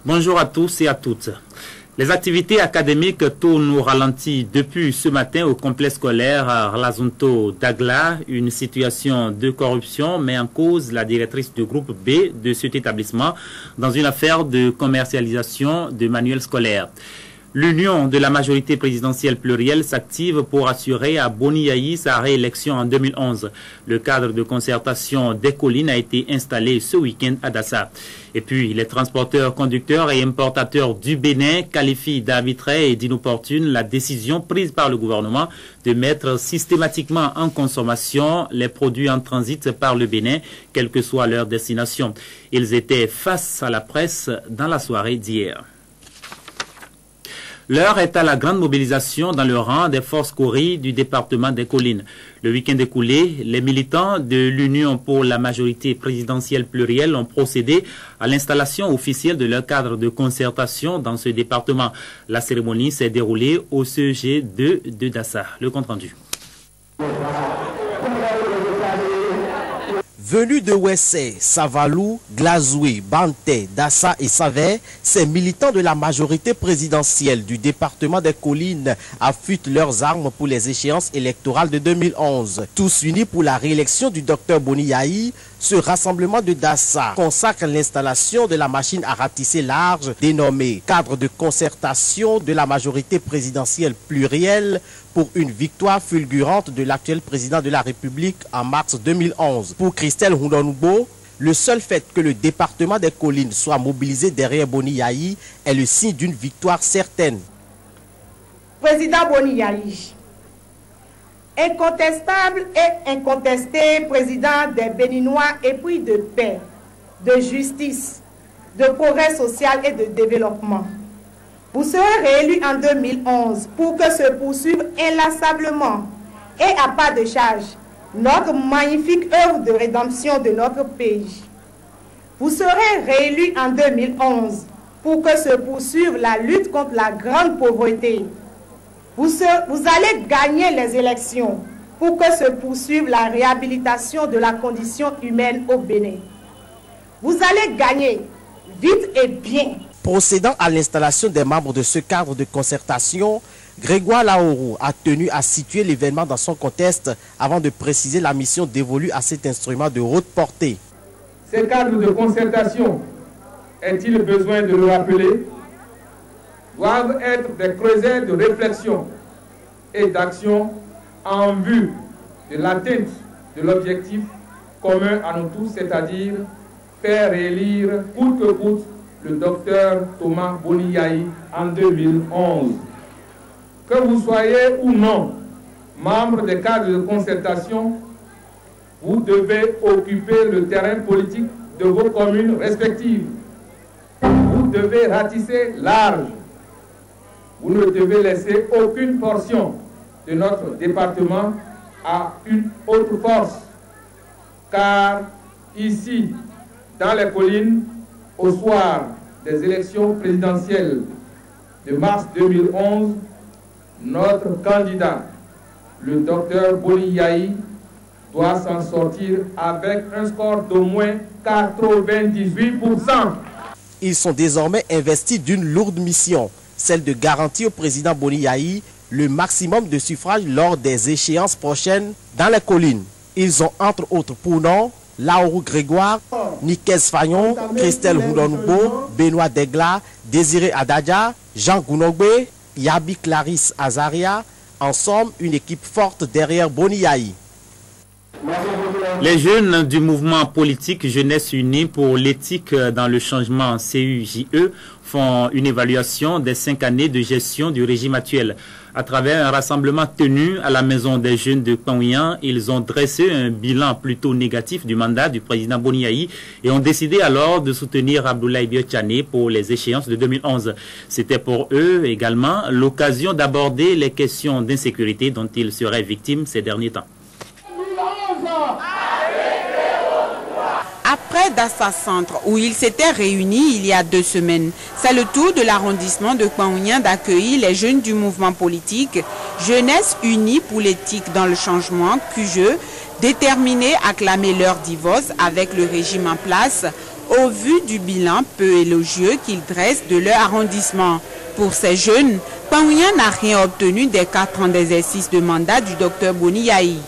Bonjour à tous et à toutes. Les activités académiques tournent au ralenti depuis ce matin au complexe scolaire à Razunto Dagla. Une situation de corruption met en cause la directrice du groupe B de cet établissement dans une affaire de commercialisation de manuels scolaires. L'union de la majorité présidentielle plurielle s'active pour assurer à Boni Yayi sa réélection en 2011. Le cadre de concertation des collines a été installé ce week-end à Dassa. Et puis, les transporteurs, conducteurs et importateurs du Bénin qualifient d'arbitraire et d'inopportune la décision prise par le gouvernement de mettre systématiquement en consommation les produits en transit par le Bénin, quelle que soit leur destination. Ils étaient face à la presse dans la soirée d'hier. L'heure est à la grande mobilisation dans le rang des forces Kori du département des collines. Le week-end écoulé, les militants de l'Union pour la majorité présidentielle plurielle ont procédé à l'installation officielle de leur cadre de concertation dans ce département. La cérémonie s'est déroulée au CEG2 de Dassa. Le compte-rendu. Venus de Wessé, Savalou, Glazoué, Banté, Dassa et Savé, ces militants de la majorité présidentielle du département des collines affûtent leurs armes pour les échéances électorales de 2011. Tous unis pour la réélection du docteur Boni Yayi, ce rassemblement de Dassa consacre l'installation de la machine à ratisser large dénommée cadre de concertation de la majorité présidentielle plurielle pour une victoire fulgurante de l'actuel président de la République en mars 2011. Pour Christelle Houndonoubo, le seul fait que le département des collines soit mobilisé derrière Boni Yayi est le signe d'une victoire certaine. Président Boni Yayi, incontestable et incontesté président des Béninois épris de paix, de justice, de progrès social et de développement. Vous serez réélu en 2011 pour que se poursuive inlassablement et à pas de charge notre magnifique œuvre de rédemption de notre pays. Vous serez réélu en 2011 pour que se poursuive la lutte contre la grande pauvreté. Vous allez gagner les élections pour que se poursuive la réhabilitation de la condition humaine au Bénin. Vous allez gagner vite et bien. Procédant à l'installation des membres de ce cadre de concertation, Grégoire Laourou a tenu à situer l'événement dans son contexte avant de préciser la mission dévolue à cet instrument de haute portée. Ces cadres de concertation, est-il besoin de le rappeler, doivent être des creusets de réflexion et d'action en vue de l'atteinte de l'objectif commun à nous tous, c'est-à-dire faire réélire coûte que coûte le docteur Thomas Boni Yayi en 2011. Que vous soyez ou non membre des cadres de concertation, vous devez occuper le terrain politique de vos communes respectives. Vous devez ratisser large. Vous ne devez laisser aucune portion de notre département à une autre force. Car ici, dans les collines, au soir des élections présidentielles de mars 2011, notre candidat, le docteur Boni Yayi, doit s'en sortir avec un score d'au moins 98%. Ils sont désormais investis d'une lourde mission, celle de garantir au président Boni Yayi le maximum de suffrages lors des échéances prochaines dans les collines. Ils ont entre autres pour nom Laourou Grégoire, Nikez Fayon, Christelle Houndonoubo, Benoît Degla, Désiré Adadja, Jean Gounogbe, Yabi Clarisse Azaria. En somme, une équipe forte derrière Boni Yayi. Les jeunes du mouvement politique Jeunesse Unie pour l'éthique dans le changement CUJE font une évaluation des 5 années de gestion du régime actuel. À travers un rassemblement tenu à la Maison des Jeunes de Kpangouyan, ils ont dressé un bilan plutôt négatif du mandat du président Boni Yayi et ont décidé alors de soutenir Abdoulaye Biotchane pour les échéances de 2011. C'était pour eux également l'occasion d'aborder les questions d'insécurité dont ils seraient victimes ces derniers temps. Après Dassa Centre, où ils s'étaient réunis il y a 2 semaines, c'est le tour de l'arrondissement de Kpangouyan d'accueillir les jeunes du mouvement politique Jeunesse Unie pour l'éthique dans le changement, QJE, déterminés à clamer leur divorce avec le régime en place au vu du bilan peu élogieux qu'ils dressent de leur arrondissement. Pour ces jeunes, Kpaounyan n'a rien obtenu des 4 ans d'exercice de mandat du docteur Boni Yahi.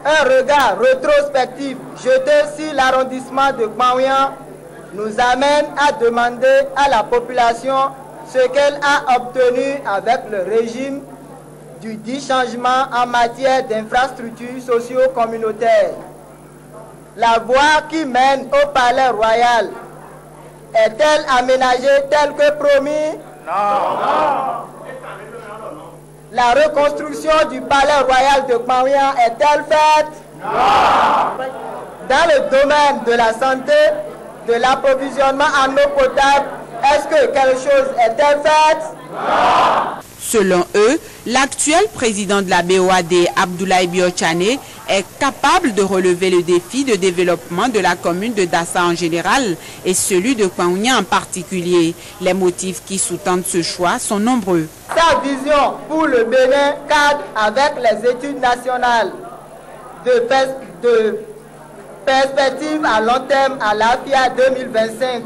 Un regard rétrospectif jeté sur l'arrondissement de Kpaounyan nous amène à demander à la population ce qu'elle a obtenu avec le régime du dit changement en matière d'infrastructures socio-communautaires. La voie qui mène au palais royal est-elle aménagée telle que promis? Non. La reconstruction du palais royal de Kpaounyan est-elle faite? Non. Dans le domaine de la santé, de l'approvisionnement en eau potable, est-ce que quelque chose est-elle faite? Non. Selon eux, l'actuel président de la BOAD, Abdoulaye Biotchane, est capable de relever le défi de développement de la commune de Dassa en général et celui de Kpaounyan en particulier. Les motifs qui sous-tendent ce choix sont nombreux. Sa vision pour le Bénin cadre avec les études nationales de perspective à long terme à l'AFIA 2025.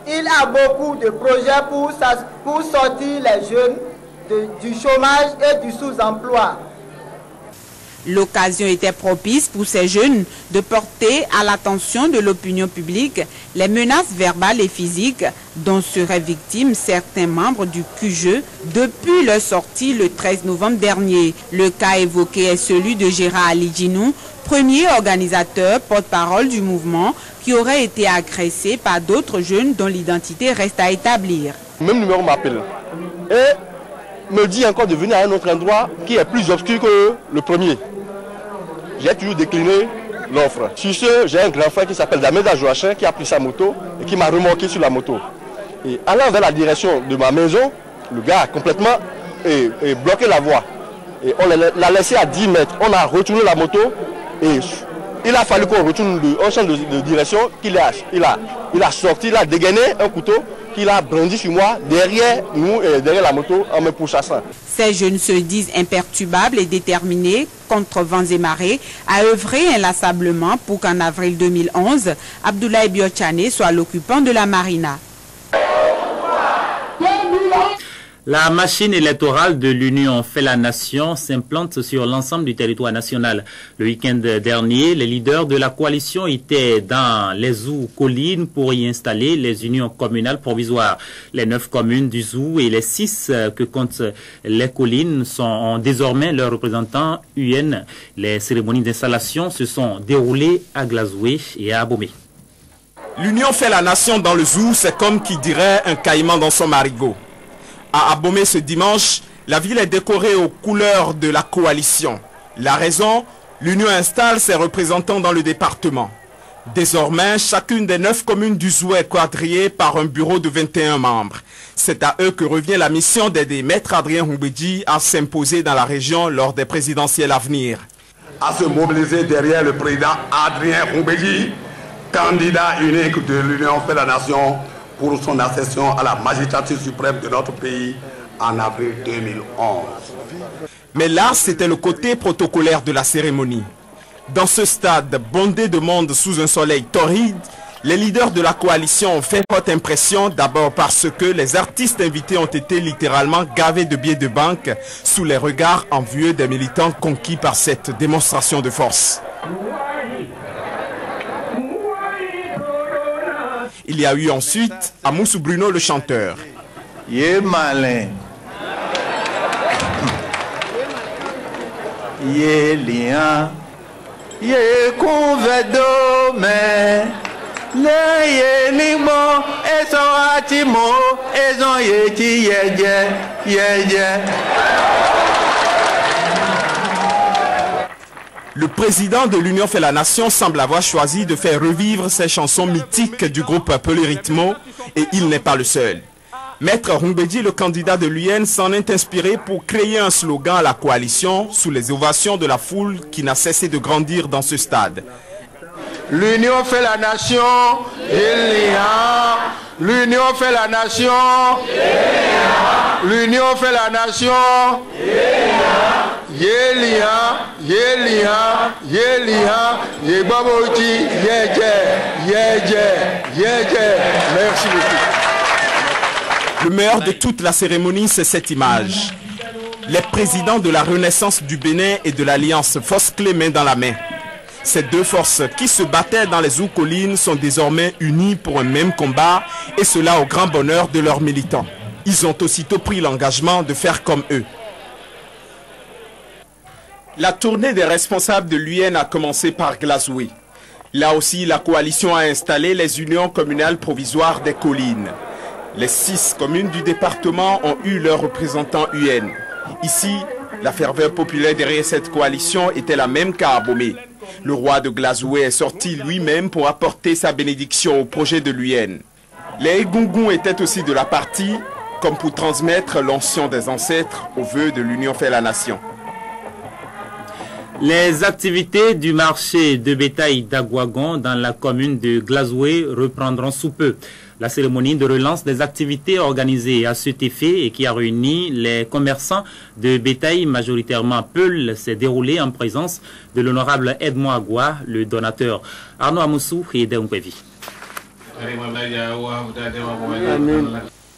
Il a beaucoup de projets pour sortir les jeunes du chômage et du sous-emploi. L'occasion était propice pour ces jeunes de porter à l'attention de l'opinion publique les menaces verbales et physiques dont seraient victimes certains membres du QGE depuis leur sortie le 13 novembre dernier. Le cas évoqué est celui de Gérard Ali Djinou, premier organisateur porte-parole du mouvement, qui aurait été agressé par d'autres jeunes dont l'identité reste à établir. Le même numéro m'appelle et me dit encore de venir à un autre endroit qui est plus obscur que le premier. J'ai toujours décliné l'offre. Sur ce, j'ai un grand frère qui s'appelle Dameda Joachim qui a pris sa moto et qui m'a remorqué sur la moto. Et allant vers la direction de ma maison, le gars a complètement bloqué la voie. Et on l'a laissé à 10 mètres. On a retourné la moto et il a fallu qu'on retourne on change de direction. Il a sorti, il a dégainé un couteau qu'il a brandi sur moi derrière nous et derrière la moto en me pourchassant. Ces jeunes se disent imperturbables et déterminés contre vents et marées à œuvrer inlassablement pour qu'en avril 2011, Abdoulaye Biotchane soit l'occupant de la marina. La machine électorale de l'Union fait la nation s'implante sur l'ensemble du territoire national. Le week-end dernier, les leaders de la coalition étaient dans les Zou collines pour y installer les unions communales provisoires. Les 9 communes du Zou et les 6 que comptent les collines ont désormais leurs représentants UN. Les cérémonies d'installation se sont déroulées à Glazoué et à Abomey. L'Union fait la nation dans le Zou, c'est comme qui dirait un caïman dans son marigot. À Abomey ce dimanche, la ville est décorée aux couleurs de la coalition. La raison, l'Union installe ses représentants dans le département. Désormais, chacune des 9 communes du Zou est quadrillée par un bureau de 21 membres. C'est à eux que revient la mission d'aider Maître Adrien Humbedji à s'imposer dans la région lors des présidentielles à venir. À se mobiliser derrière le président Adrien Humbedji, candidat unique de l'Union fait la nation, pour son accession à la magistrature suprême de notre pays en avril 2011. Mais là, c'était le côté protocolaire de la cérémonie. Dans ce stade bondé de monde sous un soleil torride, les leaders de la coalition ont fait haute impression, d'abord parce que les artistes invités ont été littéralement gavés de billets de banque sous les regards envieux des militants conquis par cette démonstration de force. Il y a eu ensuite Amoussou Bruno le chanteur. Yé malin. Yé lien. Yé convedo mais. Le yé limo. Et son atimo. Et son yé ti yé. Le président de l'Union fait la nation semble avoir choisi de faire revivre ces chansons mythiques du groupe Polyrythmo et il n'est pas le seul. Maître Humbedji, le candidat de l'UN, s'en est inspiré pour créer un slogan à la coalition sous les ovations de la foule qui n'a cessé de grandir dans ce stade. L'Union fait la nation, l'Union fait la nation, l'Union fait la nation, Yeliha, Yeliha, Yeliha, Yebaboti, Yeje. Merci beaucoup. Le meilleur de toute la cérémonie, c'est cette image. Les présidents de la Renaissance du Bénin et de l'Alliance Fos-Clé main dans la main. Ces deux forces qui se battaient dans les Zoukolines sont désormais unies pour un même combat, et cela au grand bonheur de leurs militants. Ils ont aussitôt pris l'engagement de faire comme eux. La tournée des responsables de l'UN a commencé par Glazoué. Là aussi, la coalition a installé les unions communales provisoires des collines. Les 6 communes du département ont eu leurs représentants UN. Ici, la ferveur populaire derrière cette coalition était la même qu'à Abomey. Le roi de Glazoué est sorti lui-même pour apporter sa bénédiction au projet de l'UN. Les Egungun étaient aussi de la partie, comme pour transmettre l'onction des ancêtres aux vœux de l'Union fait la nation. Les activités du marché de bétail d'Agouagon dans la commune de Glazoué reprendront sous peu. La cérémonie de relance des activités organisée à cet effet et qui a réuni les commerçants de bétail majoritairement Peul s'est déroulée en présence de l'honorable Edmond Agua, le donateur. Arnaud Amoussou et Deumpevi.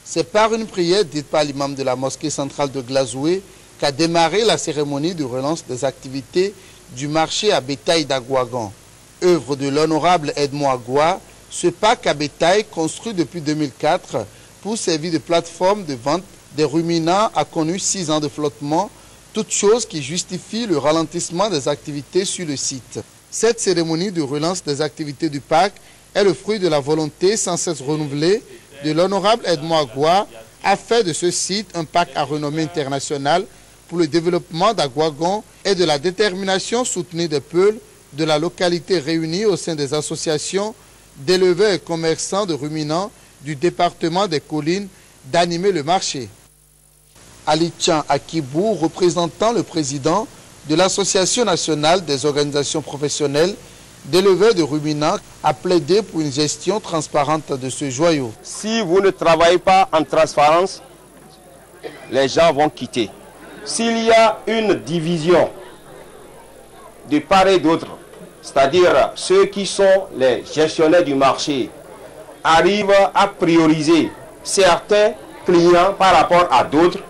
C'est par une prière dite par l'imam de la mosquée centrale de Glazoué qu'a démarré la cérémonie de relance des activités du marché à bétail d'Agouagon. Œuvre de l'honorable Edmond Agua, ce parc à bétail construit depuis 2004 pour servir de plateforme de vente des ruminants a connu 6 ans de flottement, toute chose qui justifie le ralentissement des activités sur le site. Cette cérémonie de relance des activités du parc est le fruit de la volonté sans cesse renouvelée de l'honorable Edmond Agua à faire de ce site un parc à renommée internationale pour le développement d'Agouagon et de la détermination soutenue des peuples de la localité réunie au sein des associations d'éleveurs et commerçants de ruminants du département des collines d'animer le marché. Ali Tchan Akibou, représentant le président de l'Association nationale des organisations professionnelles d'éleveurs de ruminants, a plaidé pour une gestion transparente de ce joyau. Si vous ne travaillez pas en transparence, les gens vont quitter. S'il y a une division de part et d'autre, c'est-à-dire ceux qui sont les gestionnaires du marché arrivent à prioriser certains clients par rapport à d'autres,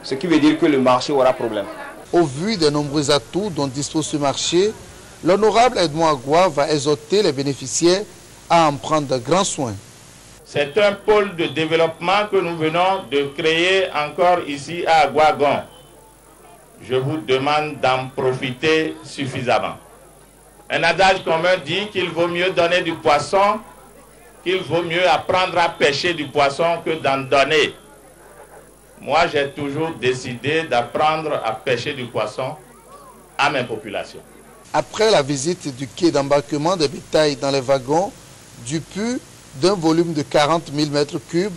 ce qui veut dire que le marché aura problème. Au vu des nombreux atouts dont dispose ce marché, l'honorable Edmond Agua va exhorter les bénéficiaires à en prendre grand soin. C'est un pôle de développement que nous venons de créer encore ici à Agouagon. Je vous demande d'en profiter suffisamment. Un adage commun dit qu'il vaut mieux donner du poisson, qu'il vaut mieux apprendre à pêcher du poisson que d'en donner. Moi, j'ai toujours décidé d'apprendre à pêcher du poisson à mes populations. Après la visite du quai d'embarquement des bétails dans les wagons, du pu d'un volume de 40 000 m3,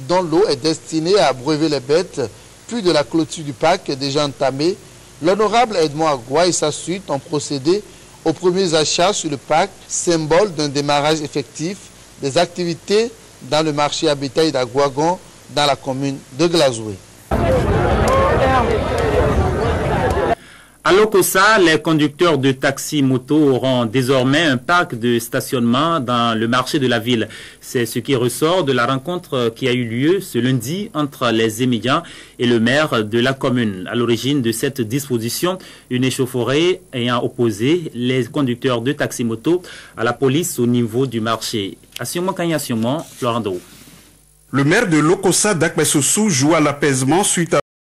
dont l'eau est destinée à abreuver les bêtes, puis de la clôture du parc déjà entamée, l'honorable Edmond Agua et sa suite ont procédé aux premiers achats sur le parc, symbole d'un démarrage effectif des activités dans le marché à bétail d'Agouagon dans la commune de Glazoué. À Lokossa, les conducteurs de taxi-moto auront désormais un parc de stationnement dans le marché de la ville. C'est ce qui ressort de la rencontre qui a eu lieu ce lundi entre les émigrants et le maire de la commune. À l'origine de cette disposition, une échauffourée ayant opposé les conducteurs de taxi-moto à la police au niveau du marché. Florando. Le maire de Lokossa, Dakbessossou, joue à l'apaisement suite à